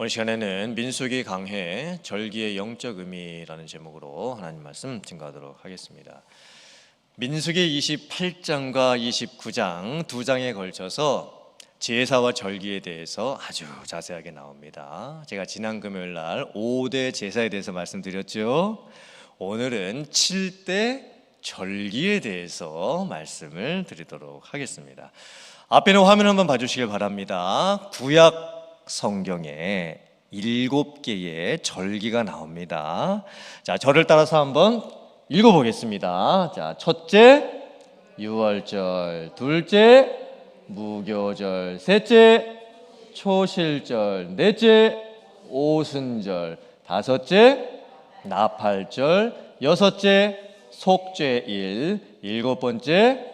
오늘 시간에는 민수기 강해 절기의 영적 의미라는 제목으로 하나님 말씀 증거하도록 하겠습니다. 민수기 28장과 29장 두 장에 걸쳐서 제사와 절기에 대해서 아주 자세하게 나옵니다. 제가 지난 금요일 날 5대 제사에 대해서 말씀드렸죠. 오늘은 7대 절기에 대해서 말씀을 드리도록 하겠습니다. 앞에 있는 화면 한번 봐주시길 바랍니다. 구약 성경에 7개의 절기가 나옵니다. 자, 저를 따라서 한번 읽어보겠습니다. 자, 첫째 유월절, 둘째 무교절, 셋째 초실절, 넷째 오순절, 다섯째 나팔절, 여섯째 속죄일, 일곱 번째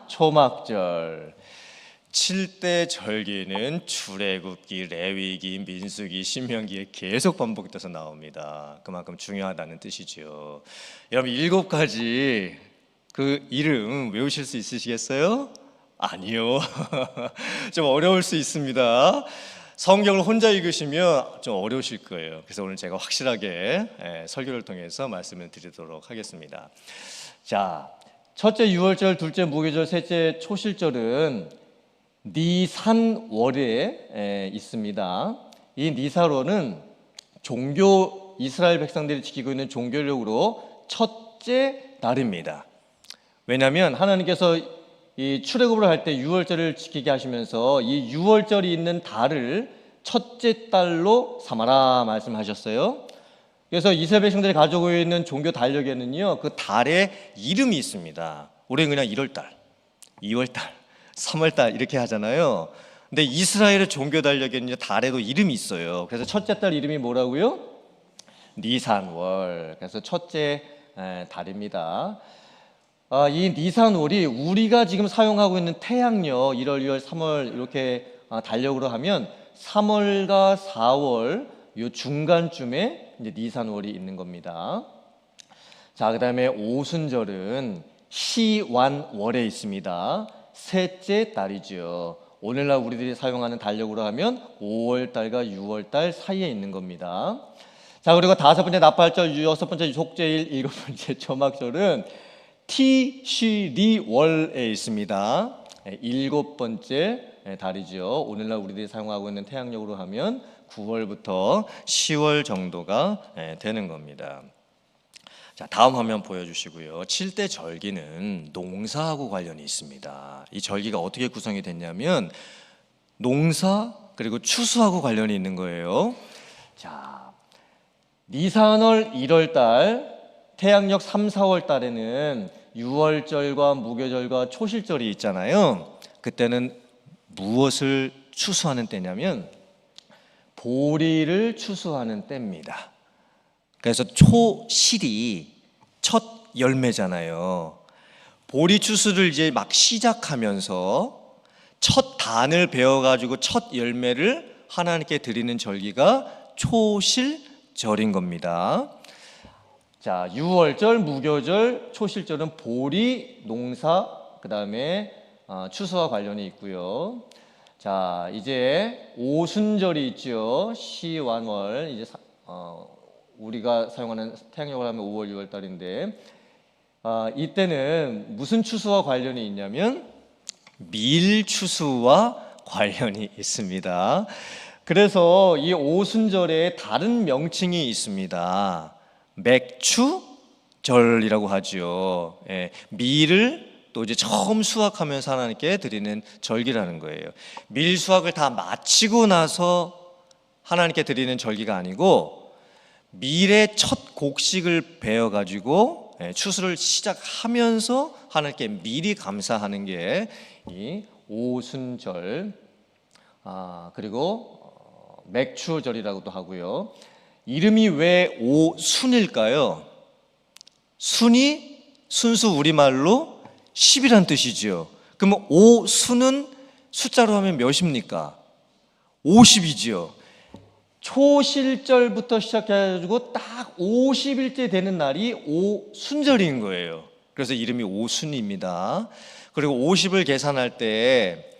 초막절. 7대 절기는 출애굽기, 레위기, 민수기, 신명기에 계속 반복돼서 나옵니다. 그만큼 중요하다는 뜻이죠. 여러분 7가지 그 이름 외우실 수 있으시겠어요? 아니요. 좀 어려울 수 있습니다. 성경을 혼자 읽으시면 좀 어려우실 거예요. 그래서 오늘 제가 확실하게 설교를 통해서 말씀을 드리도록 하겠습니다. 자, 첫째 유월절, 둘째 무교절, 셋째 초실절은 니산월에 있습니다. 이 니산월은 이스라엘 백성들이 지키고 있는 종교력으로 첫째 날입니다. 왜냐하면 하나님께서 이 출애굽을 할 때 유월절을 지키게 하시면서 이 유월절이 있는 달을 첫째 달로 삼아라 말씀하셨어요. 그래서 이스라엘 백성들이 가지고 있는 종교 달력에는요, 그 달의 이름이 있습니다. 우리는 그냥 1월달, 2월달, 3월달 이렇게 하잖아요. 근데 이스라엘의 종교 달력에는 달에도 이름이 있어요. 그래서 첫째 달 이름이 뭐라고요? 니산월. 그래서 첫째 달입니다. 이 니산월이 우리가 지금 사용하고 있는 태양력 1월, 2월, 3월 이렇게 달력으로 하면 3월과 4월 요 중간쯤에 이제 니산월이 있는 겁니다. 자, 그다음에 오순절은 시완월에 있습니다. 셋째 달이죠. 오늘날 우리들이 사용하는 달력으로 하면 5월달과 6월달 사이에 있는 겁니다. 자, 그리고 다섯 번째 나팔절, 여섯 번째 속죄일, 일곱 번째 초막절은 티시리월에 있습니다. 일곱 번째 달이죠. 오늘날 우리들이 사용하고 있는 태양력으로 하면 9월부터 10월 정도가 되는 겁니다. 자, 다음 화면 보여주시고요. 7대 절기는 농사하고 관련이 있습니다. 이 절기가 어떻게 구성이 됐냐면 농사 그리고 추수하고 관련이 있는 거예요. 자, 니산월 1월달, 태양력 3, 4월 달에는 유월절과 무교절과 초실절이 있잖아요. 그때는 무엇을 추수하는 때냐면 보리를 추수하는 때입니다. 그래서 초실이 첫 열매잖아요. 보리 추수를 이제 막 시작하면서 첫 단을 베어가지고 첫 열매를 하나님께 드리는 절기가 초실절인 겁니다. 자, 유월절, 무교절, 초실절은 보리 농사, 그 다음에 추수와 관련이 있고요. 자, 이제 오순절이 있죠. 시완월, 이제 우리가 사용하는 태양력을 하면 5월, 6월 달인데 이때는 무슨 추수와 관련이 있냐면 밀 추수와 관련이 있습니다. 그래서 이 오순절에 다른 명칭이 있습니다. 맥추절이라고 하죠. 밀을 또 이제 처음 수확하면서 하나님께 드리는 절기라는 거예요. 밀 수확을 다 마치고 나서 하나님께 드리는 절기가 아니고 밀의 첫 곡식을 베어가지고 추수를 시작하면서 하나님께 미리 감사하는 게 이 오순절, 그리고 맥추절이라고도 하고요. 이름이 왜 오순일까요? 순이 순수 우리말로 10이란 뜻이죠. 그러면 오순은 숫자로 하면 몇입니까? 50이지요. 초실절부터 시작해가지고 딱 50일째 되는 날이 오순절인 거예요. 그래서 이름이 오순입니다. 그리고 50을 계산할 때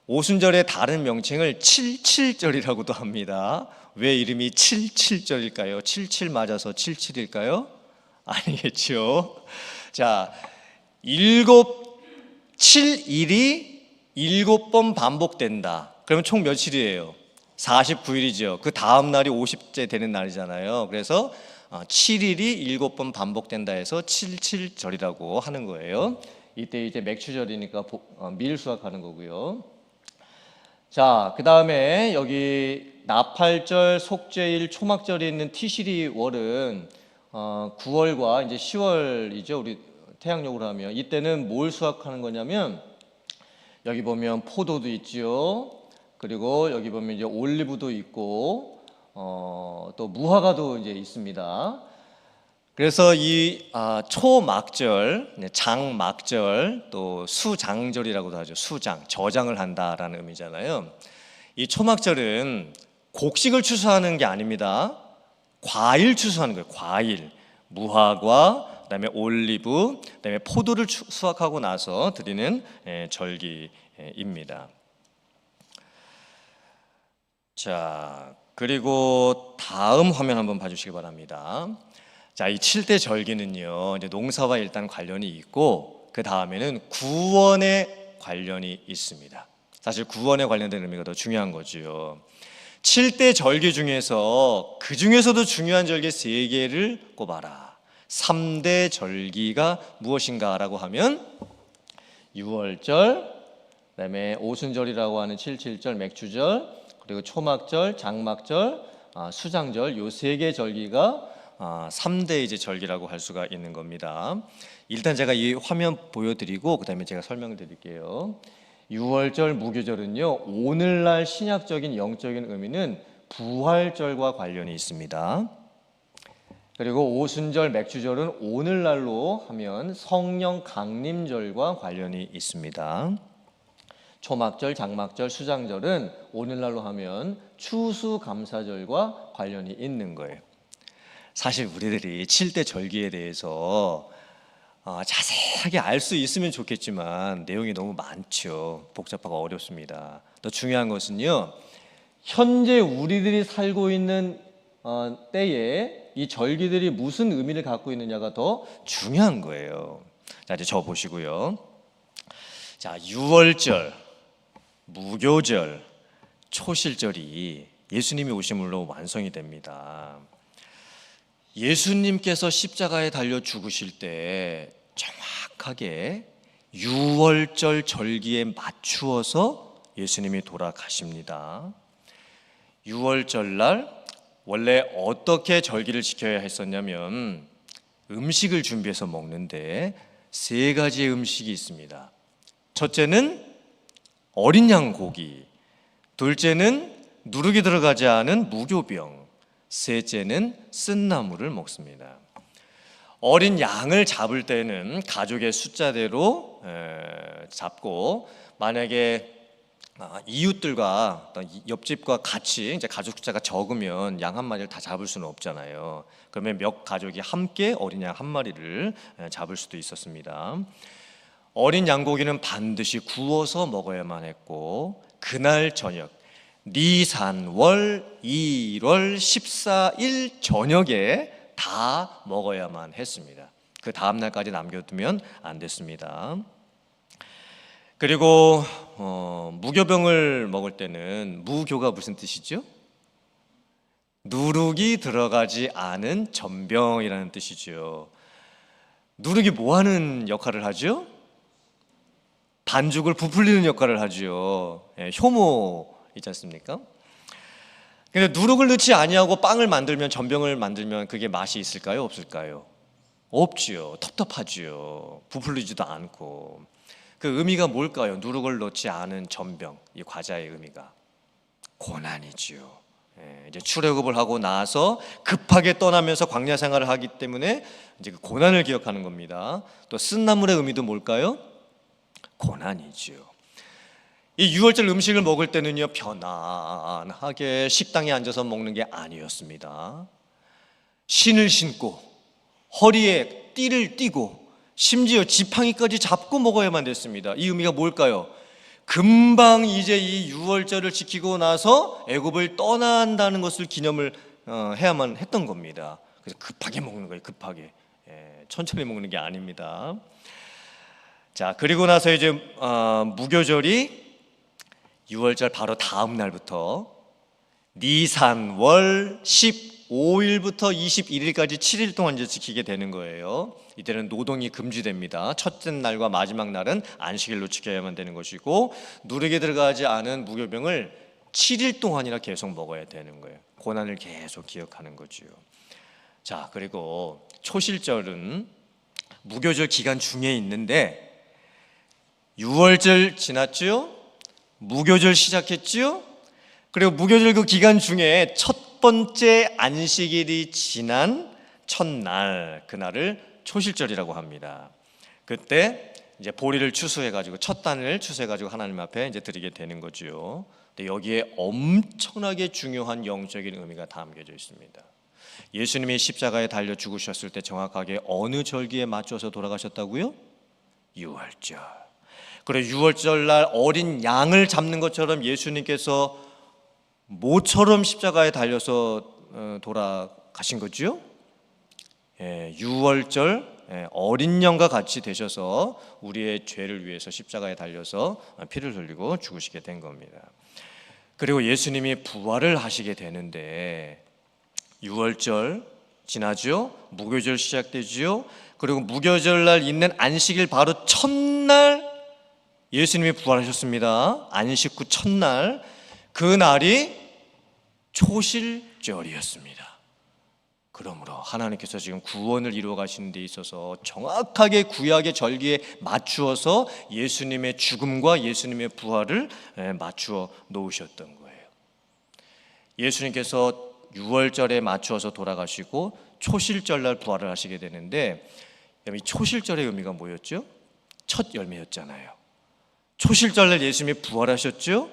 오순절의 다른 명칭을 77절이라고도 합니다. 왜 이름이 77절일까요? 77 맞아서 77일까요? 아니겠죠. 자, 7일이 7번 반복된다. 그러면 총 며칠이에요? 49일이죠. 그 다음 날이 50째 되는 날이잖아요. 그래서 7일이 7번 반복된다 해서 77절이라고 하는 거예요. 이때 이제 맥추절이니까 밀 수확하는 거고요. 자, 그 다음에 여기 나팔절, 속죄일, 초막절이 있는 티시리 월은 9월과 이제 10월이죠. 우리 태양력으로 하면 이때는 뭘 수확하는 거냐면 여기 보면 포도도 있죠. 그리고 여기 보면 이제 올리브도 있고 또 무화과도 이제 있습니다. 그래서 이 초막절, 장막절, 또 수장절이라고도 하죠. 수장, 저장을 한다라는 의미잖아요. 이 초막절은 곡식을 추수하는 게 아닙니다. 과일 추수하는 거예요. 과일, 무화과, 그다음에 올리브, 그다음에 포도를 수확하고 나서 드리는 절기입니다. 자, 그리고 다음 화면 한번 봐주시기 바랍니다. 자, 이 7대 절기는요, 이제 농사와 일단 관련이 있고 그 다음에는 구원에 관련이 있습니다. 사실 구원에 관련된 의미가 더 중요한 거죠. 7대 절기 중에서 그 중에서도 중요한 절기 3개를 꼽아라. 3대 절기가 무엇인가라고 하면 유월절, 그다음에 오순절이라고 하는 77절 맥추절, 그리고 초막절, 장막절, 수장절, 요 3개 절기가 3대 이제 절기라고 할 수가 있는 겁니다. 일단 제가 이 화면 보여드리고 그다음에 제가 설명을 드릴게요. 유월절 무교절은요, 오늘날 신약적인 영적인 의미는 부활절과 관련이 있습니다. 그리고 오순절 맥주절은 오늘날로 하면 성령 강림절과 관련이 있습니다. 초막절, 장막절, 수장절은 오늘날로 하면 추수감사절과 관련이 있는 거예요. 사실 우리들이 7대 절기에 대해서 자세하게 알 수 있으면 좋겠지만 내용이 너무 많죠. 복잡하고 어렵습니다. 더 중요한 것은요, 현재 우리들이 살고 있는 때에 이 절기들이 무슨 의미를 갖고 있느냐가 더 중요한 거예요. 자, 이제 저 보시고요. 자, 유월절, 무교절, 초실절이 예수님이 오심으로 완성이 됩니다. 예수님께서 십자가에 달려 죽으실 때 정확하게 유월절 절기에 맞추어서 예수님이 돌아가십니다. 유월절 날 원래 어떻게 절기를 지켜야 했었냐면 음식을 준비해서 먹는데 3가지의 음식이 있습니다. 첫째는 어린 양 고기, 둘째는 누룩이 들어가지 않은 무교병, 셋째는 쓴나물을 먹습니다. 어린 양을 잡을 때는 가족의 숫자대로 잡고, 만약에 이웃들과 옆집과 같이 이제 가족 숫자가 적으면 양 한 마리를 다 잡을 수는 없잖아요. 그러면 몇 가족이 함께 어린 양 한 마리를 잡을 수도 있었습니다. 어린 양고기는 반드시 구워서 먹어야만 했고, 그날 저녁 니산월 1월 14일 저녁에 다 먹어야만 했습니다. 그 다음 날까지 남겨두면 안 됐습니다. 그리고 무교병을 먹을 때는, 무교가 무슨 뜻이죠? 누룩이 들어가지 않은 전병이라는 뜻이죠. 누룩이 뭐 하는 역할을 하죠? 반죽을 부풀리는 역할을 하죠. 효모 있지 않습니까? 근데 누룩을 넣지 아니하고 빵을 만들면, 전병을 만들면 그게 맛이 있을까요? 없을까요? 없지요. 텁텁하지요. 부풀리지도 않고. 그 의미가 뭘까요? 누룩을 넣지 않은 전병, 이 과자의 의미가 고난이지요. 이제 출애굽을 하고 나서 급하게 떠나면서 광야 생활을 하기 때문에 이제 그 고난을 기억하는 겁니다. 또 쓴나물의 의미도 뭘까요? 고난이지요. 이 유월절 음식을 먹을 때는요, 편안하게 식당에 앉아서 먹는 게 아니었습니다. 신을 신고 허리에 띠를 띠고 심지어 지팡이까지 잡고 먹어야만 됐습니다. 이 의미가 뭘까요? 금방 이제 이 유월절을 지키고 나서 애굽을 떠난다는 것을 기념을 해야만 했던 겁니다. 그래서 급하게 먹는 거예요. 급하게. 천천히 먹는 게 아닙니다. 자, 그리고 나서 이제 무교절이 유월절 바로 다음 날부터 니산월 15일부터 21일까지 7일 동안 이제 지키게 되는 거예요. 이때는 노동이 금지됩니다. 첫째 날과 마지막 날은 안식일로 지켜야만 되는 것이고, 누르게 들어가지 않은 무교병을 7일 동안이나 계속 먹어야 되는 거예요. 고난을 계속 기억하는 거지요. 자, 그리고 초실절은 무교절 기간 중에 있는데, 유월절 지났죠? 무교절 시작했죠? 그리고 무교절 그 기간 중에 첫 번째 안식일이 지난 첫날, 그날을 초실절이라고 합니다. 그때 이제 보리를 추수해가지고 첫 단을 추수해가지고 하나님 앞에 이제 드리게 되는 거죠. 근데 여기에 엄청나게 중요한 영적인 의미가 담겨져 있습니다. 예수님이 십자가에 달려 죽으셨을 때 정확하게 어느 절기에 맞춰서 돌아가셨다고요? 유월절. 그리고 유월절 날 어린 양을 잡는 것처럼 예수님께서 모처럼 십자가에 달려서 돌아가신 거죠. 유월절 어린 양과 같이 되셔서 우리의 죄를 위해서 십자가에 달려서 피를 흘리고 죽으시게 된 겁니다. 그리고 예수님이 부활을 하시게 되는데 유월절 지나죠. 무교절 시작되죠. 그리고 무교절 날 있는 안식일 바로 첫날 예수님이 부활하셨습니다. 안식 후 첫날, 그 날이 초실절이었습니다. 그러므로 하나님께서 지금 구원을 이루어 가시는 데 있어서 정확하게 구약의 절기에 맞추어서 예수님의 죽음과 예수님의 부활을 맞추어 놓으셨던 거예요. 예수님께서 유월절에 맞추어서 돌아가시고 초실절날 부활을 하시게 되는데, 이 초실절의 의미가 뭐였죠? 첫 열매였잖아요. 초실절날 예수님이 부활하셨죠?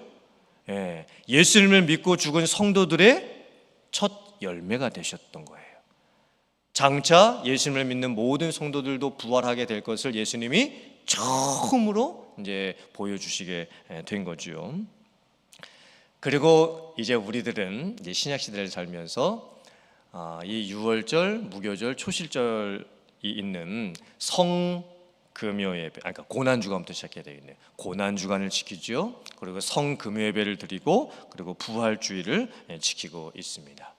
예수님을 믿고 죽은 성도들의 첫 열매가 되셨던 거예요. 장차 예수님을 믿는 모든 성도들도 부활하게 될 것을 예수님이 처음으로 이제 보여주시게 된 거죠. 그리고 이제 우리들은 이제 신약 시대를 살면서 이 유월절, 무교절, 초실절이 있는 성금요 예배, 그러니까 고난 주간부터 시작해야 되겠네요. 고난 주간을 지키죠. 그리고 성금요 예배를 드리고, 그리고 부활주일을 지키고 있습니다.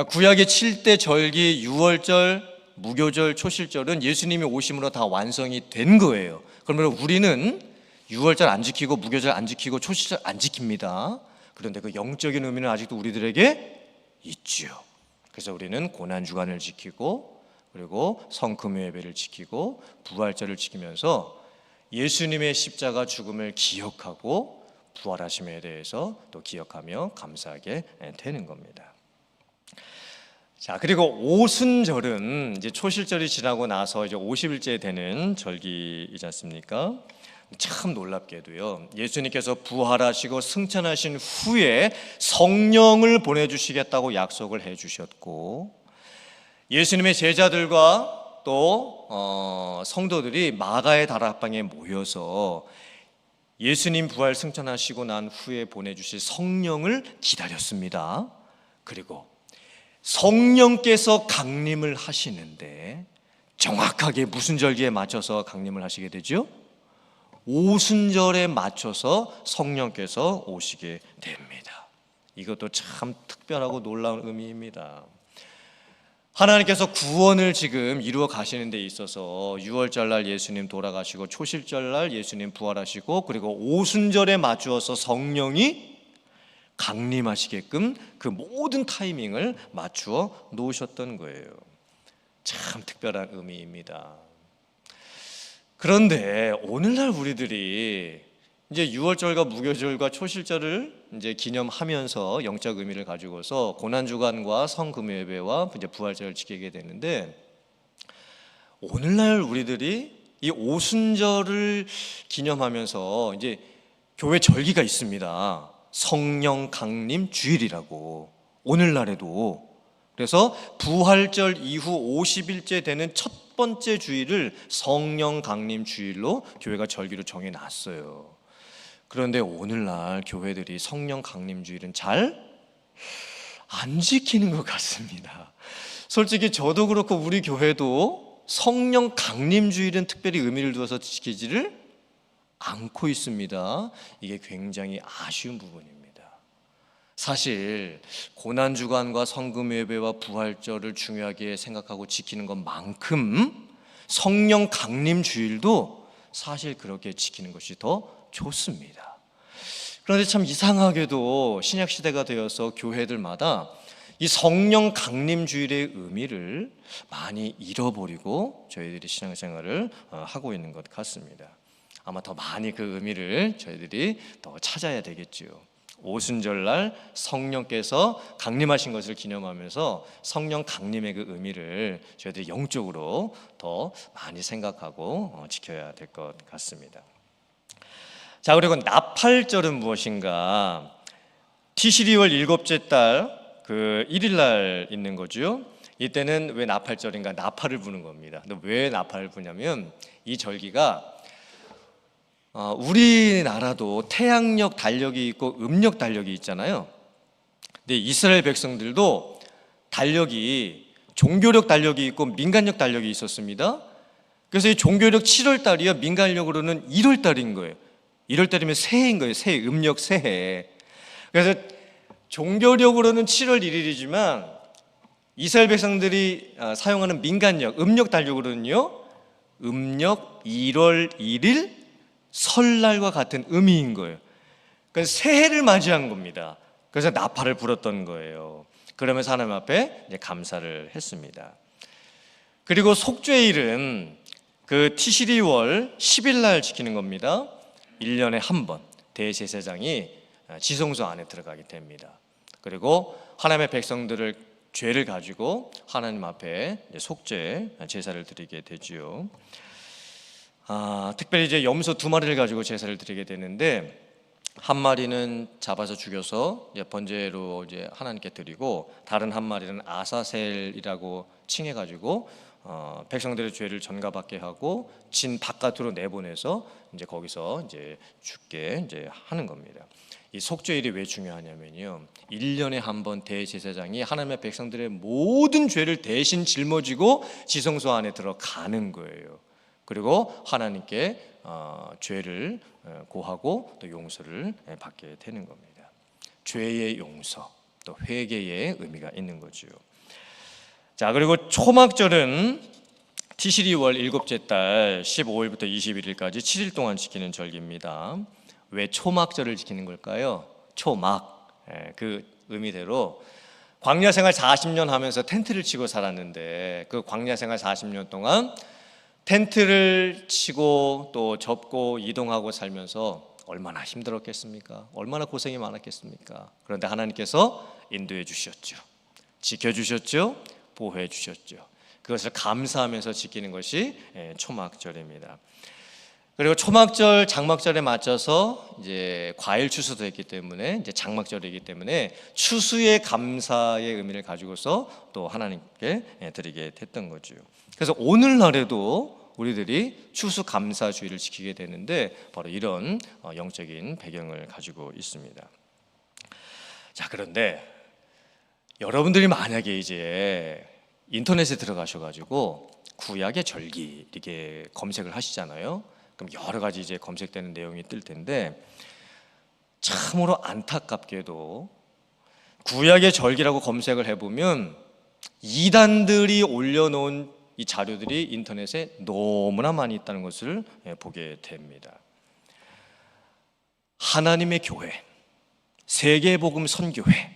구약의 7대 절기 유월절, 무교절, 초실절은 예수님이 오심으로 다 완성이 된 거예요. 그러면 우리는 유월절 안 지키고 무교절 안 지키고 초실절 안 지킵니다. 그런데 그 영적인 의미는 아직도 우리들에게 있지요. 그래서 우리는 고난 주간을 지키고, 그리고 성금요 예배를 지키고 부활절을 지키면서 예수님의 십자가 죽음을 기억하고 부활하심에 대해서 또 기억하며 감사하게 되는 겁니다. 자, 그리고 오순절은 이제 초실절이 지나고 나서 이제 50일째 되는 절기이지 않습니까? 참 놀랍게도요, 예수님께서 부활하시고 승천하신 후에 성령을 보내주시겠다고 약속을 해주셨고, 예수님의 제자들과 또 성도들이 마가의 다락방에 모여서 예수님 부활 승천하시고 난 후에 보내주실 성령을 기다렸습니다. 그리고 성령께서 강림을 하시는데 정확하게 무슨 절기에 맞춰서 강림을 하시게 되죠? 오순절에 맞춰서 성령께서 오시게 됩니다. 이것도 참 특별하고 놀라운 의미입니다. 하나님께서 구원을 지금 이루어 가시는 데 있어서 유월절날 예수님 돌아가시고 초실절날 예수님 부활하시고 그리고 오순절에 맞추어서 성령이 강림하시게끔 그 모든 타이밍을 맞추어 놓으셨던 거예요. 참 특별한 의미입니다. 그런데 오늘날 우리들이 이제 유월절과 무교절과 초실절을 이제 기념하면서 영적 의미를 가지고서 고난주간과 성금요 예배와 이제 부활절을 지키게 되는데, 오늘날 우리들이 이 오순절을 기념하면서 이제 교회 절기가 있습니다. 성령 강림 주일이라고, 오늘날에도. 그래서 부활절 이후 50일째 되는 첫 번째 주일을 성령 강림 주일로 교회가 절기로 정해놨어요. 그런데 오늘날 교회들이 성령 강림주일은 잘 안 지키는 것 같습니다. 솔직히 저도 그렇고 우리 교회도 성령 강림주일은 특별히 의미를 두어서 지키지를 않고 있습니다. 이게 굉장히 아쉬운 부분입니다. 사실 고난주간과 성금예배와 부활절을 중요하게 생각하고 지키는 것만큼 성령 강림주일도 사실 그렇게 지키는 것이 더 좋습니다. 그런데 참 이상하게도 신약시대가 되어서 교회들마다 이 성령 강림주일의 의미를 많이 잃어버리고 저희들이 신앙생활을 하고 있는 것 같습니다. 아마 더 많이 그 의미를 저희들이 더 찾아야 되겠지요. 오순절날 성령께서 강림하신 것을 기념하면서 성령 강림의 그 의미를 저희들이 영적으로 더 많이 생각하고 지켜야 될 것 같습니다. 자, 그리고 나팔절은 무엇인가? 티시리월 일곱째 달 그 1일날 있는 거죠. 이때는 왜 나팔절인가? 나팔을 부는 겁니다. 근데 왜 나팔을 부냐면 이 절기가 우리나라도 태양력 달력이 있고 음력 달력이 있잖아요. 근데 이스라엘 백성들도 달력이 종교력 달력이 있고 민간력 달력이 있었습니다. 그래서 이 종교력 7월 달이요, 민간력으로는 1월 달인 거예요. 1월 달이면 새해인 거예요. 새해, 음력 새해. 그래서 종교력으로는 7월 1일이지만 이스라엘 백성들이 사용하는 민간력, 음력 달력으로는요, 음력 1월 1일 설날과 같은 의미인 거예요. 그래서 새해를 맞이한 겁니다. 그래서 나팔을 불었던 거예요. 그러면서 하나님 앞에 이제 감사를 했습니다. 그리고 속죄일은 그 티시리월 10일 날 지키는 겁니다. 1년에 한 번 대제사장이 지성소 안에 들어가게 됩니다. 그리고 하나님의 백성들을 죄를 가지고 하나님 앞에 속죄 제사를 드리게 되지요. 특별히 이제 염소 2마리를 가지고 제사를 드리게 되는데, 한 마리는 잡아서 죽여서 이제 번제로 이제 하나님께 드리고, 다른 한 마리는 아사셀이라고 칭해 가지고 백성들의 죄를 전가받게 하고 진 바깥으로 내보내서 이제 거기서 이제 죽게 이제 하는 겁니다. 이 속죄일이 왜 중요하냐면요, 1년에 한 번 대제사장이 하나님의 백성들의 모든 죄를 대신 짊어지고 지성소 안에 들어가는 거예요. 그리고 하나님께 죄를 고하고 또 용서를 받게 되는 겁니다. 죄의 용서, 또 회개의 의미가 있는 거죠. 자, 그리고 초막절은 티시리월 일곱째 달 15일부터 21일까지 7일 동안 지키는 절기입니다. 왜 초막절을 지키는 걸까요? 초막, 그 의미대로 광야 생활 40년 하면서 텐트를 치고 살았는데, 그 광야 생활 40년 동안 텐트를 치고 또 접고 이동하고 살면서 얼마나 힘들었겠습니까? 얼마나 고생이 많았겠습니까? 그런데 하나님께서 인도해 주셨죠. 지켜주셨죠. 보호해 주셨죠. 그것을 감사하면서 지키는 것이 초막절입니다. 그리고 초막절, 장막절에 맞춰서 이제 과일 추수도 했기 때문에 이제 장막절이기 때문에 추수의 감사의 의미를 가지고서 또 하나님께 드리게 됐던 거죠. 그래서 오늘날에도 우리들이 추수 감사 주일을 지키게 되는데 바로 이런 영적인 배경을 가지고 있습니다. 자, 그런데 여러분들이 만약에 이제 인터넷에 들어가셔가지고 구약의 절기 이렇게 검색을 하시잖아요. 그럼 여러 가지 이제 검색되는 내용이 뜰 텐데, 참으로 안타깝게도 구약의 절기라고 검색을 해보면 이단들이 올려놓은 이 자료들이 인터넷에 너무나 많이 있다는 것을 보게 됩니다. 하나님의 교회, 세계복음 선교회,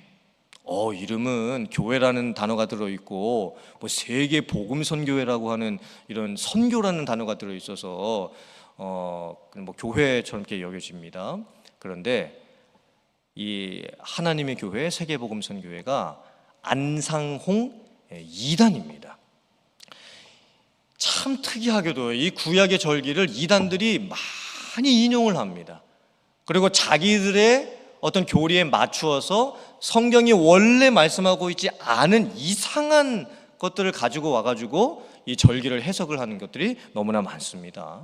이름은 교회라는 단어가 들어있고 뭐 세계 복음 선교회라고 하는 이런 선교라는 단어가 들어있어서 뭐 교회처럼 이렇게 여겨집니다. 그런데 이 하나님의 교회 세계 복음 선교회가 안상홍 2단입니다. 참 특이하게도 이 구약의 절기를 이단들이 많이 인용을 합니다. 그리고 자기들의 어떤 교리에 맞추어서 성경이 원래 말씀하고 있지 않은 이상한 것들을 가지고 와가지고 이 절기를 해석을 하는 것들이 너무나 많습니다.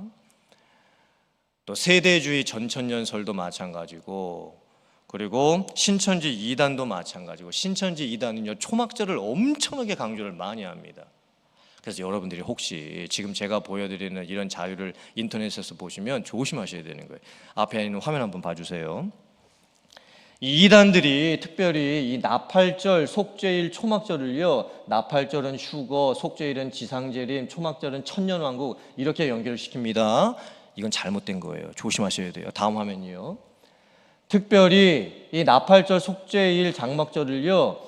또 세대주의 전천년설도 마찬가지고, 그리고 신천지 이단도 마찬가지고, 신천지 이단은요 초막절을 엄청나게 강조를 많이 합니다. 그래서 여러분들이 혹시 지금 제가 보여드리는 이런 자료를 인터넷에서 보시면 조심하셔야 되는 거예요. 앞에 있는 화면 한번 봐주세요. 이 이단들이 특별히 이 나팔절, 속죄일, 초막절을요, 나팔절은 휴거, 속죄일은 지상재림, 초막절은 천년왕국, 이렇게 연결시킵니다. 이건 잘못된 거예요. 조심하셔야 돼요. 다음 화면이요. 특별히 이 나팔절, 속죄일, 장막절을요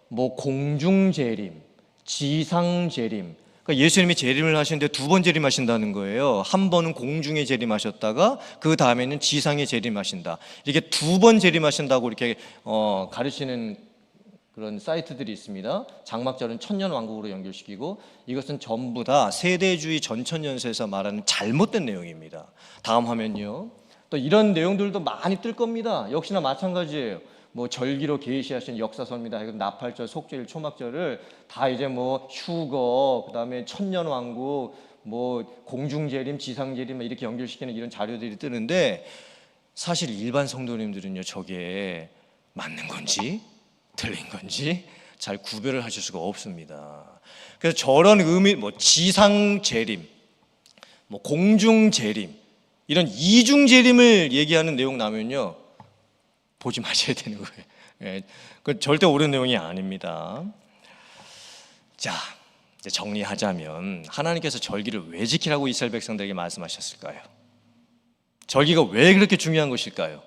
뭐 공중재림, 지상재림, 그러니까 예수님이 재림을 하시는데 두 번 재림하신다는 거예요. 한 번은 공중에 재림하셨다가 그 다음에는 지상에 재림하신다. 이렇게 두 번 재림하신다고 이렇게 가르치는 그런 사이트들이 있습니다. 장막절은 천년왕국으로 연결시키고, 이것은 전부 다 세대주의 전천년서에서 말하는 잘못된 내용입니다. 다음 화면요. 또 이런 내용들도 많이 뜰 겁니다. 역시나 마찬가지예요. 뭐 절기로 계시하신 역사서입니다. 나팔절, 속죄일, 초막절을 다 이제 뭐 휴거, 그다음에 천년왕국, 뭐 공중재림, 지상재림 이렇게 연결시키는 이런 자료들이 뜨는데, 사실 일반 성도님들은요 저게 맞는 건지 틀린 건지 잘 구별을 하실 수가 없습니다. 그래서 저런 의미, 뭐 지상재림, 뭐 공중재림, 이런 이중재림을 얘기하는 내용 나면요 보지 마셔야 되는 거예요. 예, 그 절대 옳은 내용이 아닙니다. 자, 이제 정리하자면 하나님께서 절기를 왜 지키라고 이스라엘 백성들에게 말씀하셨을까요? 절기가 왜 그렇게 중요한 것일까요?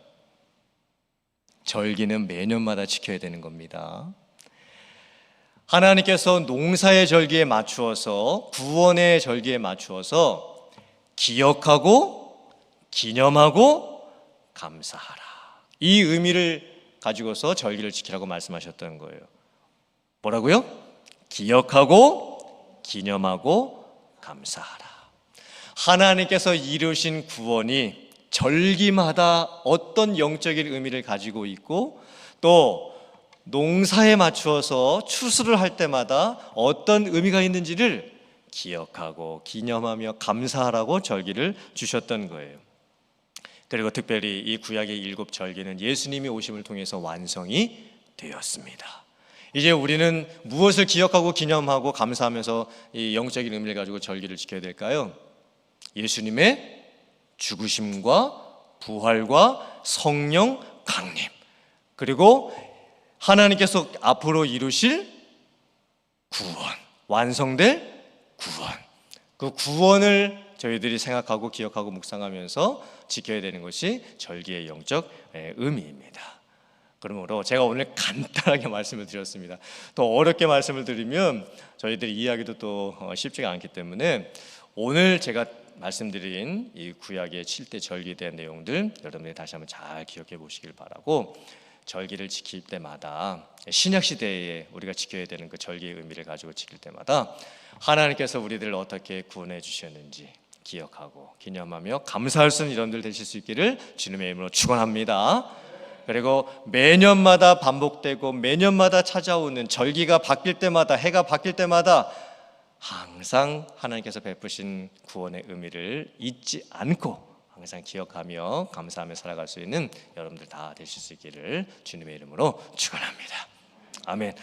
절기는 매년마다 지켜야 되는 겁니다. 하나님께서 농사의 절기에 맞추어서, 구원의 절기에 맞추어서 기억하고 기념하고 감사하라, 이 의미를 가지고서 절기를 지키라고 말씀하셨던 거예요. 뭐라고요? 기억하고 기념하고 감사하라. 하나님께서 이루신 구원이 절기마다 어떤 영적인 의미를 가지고 있고, 또 농사에 맞추어서 추수를 할 때마다 어떤 의미가 있는지를 기억하고 기념하며 감사하라고 절기를 주셨던 거예요. 그리고 특별히 이 구약의 7 절기는 예수님이 오심을 통해서 완성이 되었습니다. 이제 우리는 무엇을 기억하고 기념하고 감사하면서 이 영적인 의미를 가지고 절기를 지켜야 될까요? 예수님의 죽으심과 부활과 성령 강림, 그리고 하나님께서 앞으로 이루실 구원, 완성될 구원, 그 구원을 저희들이 생각하고 기억하고 묵상하면서 지켜야 되는 것이 절기의 영적 의미입니다. 그러므로 제가 오늘 간단하게 말씀을 드렸습니다. 더 어렵게 말씀을 드리면 저희들이 이해하기도 또 쉽지가 않기 때문에 오늘 제가 말씀드린 이 구약의 7대 절기에 대한 내용들 여러분들이 다시 한번 잘 기억해 보시길 바라고, 절기를 지킬 때마다 신약 시대에 우리가 지켜야 되는 그 절기의 의미를 가지고 지킬 때마다 하나님께서 우리들을 어떻게 구원해 주셨는지 기억하고 기념하며 감사할 수 있는 일원들 되실 수 있기를 주님의 이름으로 축원합니다. 그리고 매년마다 반복되고 매년마다 찾아오는 절기가 바뀔 때마다, 해가 바뀔 때마다 항상 하나님께서 베푸신 구원의 의미를 잊지 않고 항상 기억하며 감사하며 살아갈 수 있는 여러분들 다 되실 수 있기를 주님의 이름으로 축원합니다. 아멘.